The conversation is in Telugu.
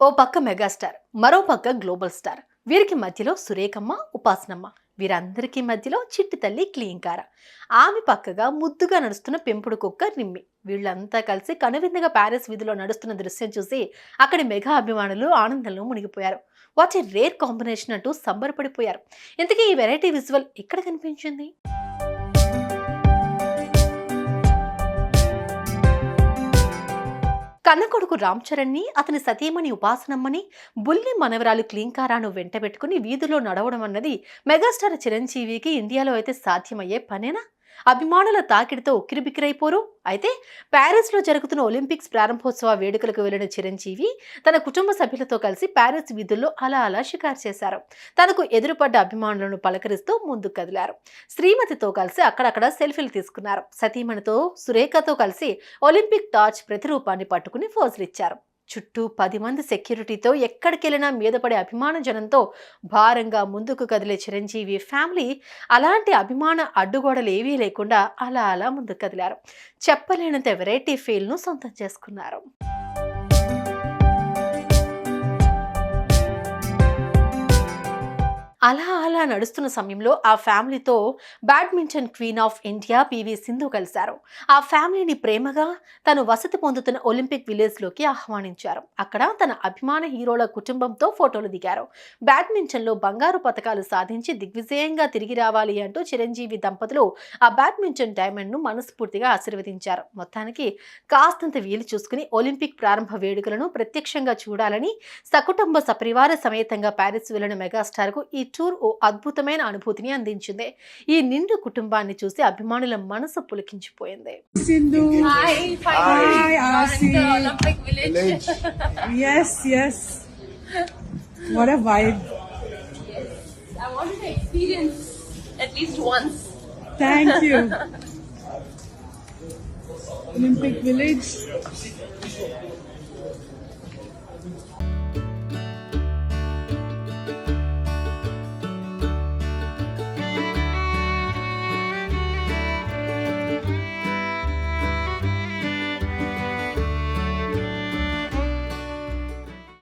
ఓ పక్క మెగాస్టార్, మరో పక్క గ్లోబల్ స్టార్. వీరికి మధ్యలో సురేఖమ్మ, ఉపాసనమ్మ. వీరందరికీ మధ్యలో చిట్టి తల్లి క్లీంకార. ఆమె పక్కగా ముద్దుగా నడుస్తున్న పెంపుడు కుక్క నిమ్మి. వీళ్ళంతా కలిసి కనువిందుగా ప్యారిస్ వీధిలో నడుస్తున్న దృశ్యం చూసి అక్కడి మెగా అభిమానులు ఆనందంలో మునిగిపోయారు. వాట్ ఏ రేర్ కాంబినేషన్ అంటూ సంబరపడిపోయారు. ఇంతకీ ఈ వెరైటీ విజువల్ ఎక్కడ కనిపించింది? కన్నకొడుకు రామ్ చరణ్ని, అతని సతీమణి ఉపాసనమ్మని, బుల్లి మనవరాలు క్లీంకారాను వెంటబెట్టుకుని వీధిలో నడవడం అన్నది మెగాస్టార్ చిరంజీవికి ఇండియాలో అయితే సాధ్యమయ్యే పనేనా? అభిమానుల తాకిడితో ఉక్కిరిబిక్కిరైపోరు. అయితే ప్యారిస్ లో జరుగుతున్న ఒలింపిక్స్ ప్రారంభోత్సవ వేడుకలకు వెళ్లిన చిరంజీవి తన కుటుంబ సభ్యులతో కలిసి ప్యారిస్ వీధుల్లో అలా అలా షికారు చేశారు. తనకు ఎదురుపడ్డ అభిమానులను పలకరిస్తూ ముందుకు కదిలారు. శ్రీమతితో కలిసి అక్కడక్కడ సెల్ఫీలు తీసుకున్నారు. సతీమణితో సురేఖతో కలిసి ఒలింపిక్ టార్చ్ ప్రతిరూపాన్ని పట్టుకుని ఫోజులిచ్చారు. చుట్టూ 10 మంది సెక్యూరిటీతో ఎక్కడికెళ్ళినా మీద పడే అభిమాన జనంతో భారంగా ముందుకు కదిలే చిరంజీవి ఫ్యామిలీ అలాంటి అభిమాన అడ్డుగోడలు ఏవీ లేకుండా అలా అలా ముందుకు కదిలారు. చెప్పలేనంత వెరైటీ ఫీల్ను సొంతం చేసుకున్నారు. అలా అలా నడుస్తున్న సమయంలో ఆ ఫ్యామిలీతో badminton queen of India PV Sindhu కలిశారు. ఆ ఫ్యామిలీని ప్రేమగా తను వసతి పొందుతున్న ఒలింపిక్ విలేజ్ లోకి ఆహ్వానించారు. అక్కడ తన అభిమాన హీరోల కుటుంబంతో ఫోటోలు దిగారు. బ్యాడ్మింటన్ లో బంగారు పతకాలు సాధించి దిగ్విజయంగా తిరిగి రావాలి అంటూ చిరంజీవి దంపతులు ఆ బ్యాడ్మింటన్ డైమండ్ ను మనస్ఫూర్తిగా ఆశీర్వదించారు. మొత్తానికి కాస్తంత వీలు చూసుకుని ఒలింపిక్ ప్రారంభ వేడుకలను ప్రత్యక్షంగా చూడాలని సకుటుంబ సపరివార సమేతంగా ప్యారిస్ వెళ్లిన మెగాస్టార్ కు ఈ టూర్ ఓ అద్భుతమైన అనుభూతిని అందించింది. ఈ నిండు కుటుంబాన్ని చూసి అభిమానుల మనసు పులకించిపోయింది. Sindhu. Hi, finally. Hi, Aasi. The Olympic Village. Yes, yes. What a vibe. Yes. I wanted to experience at least once. Thank you. Olympic Village.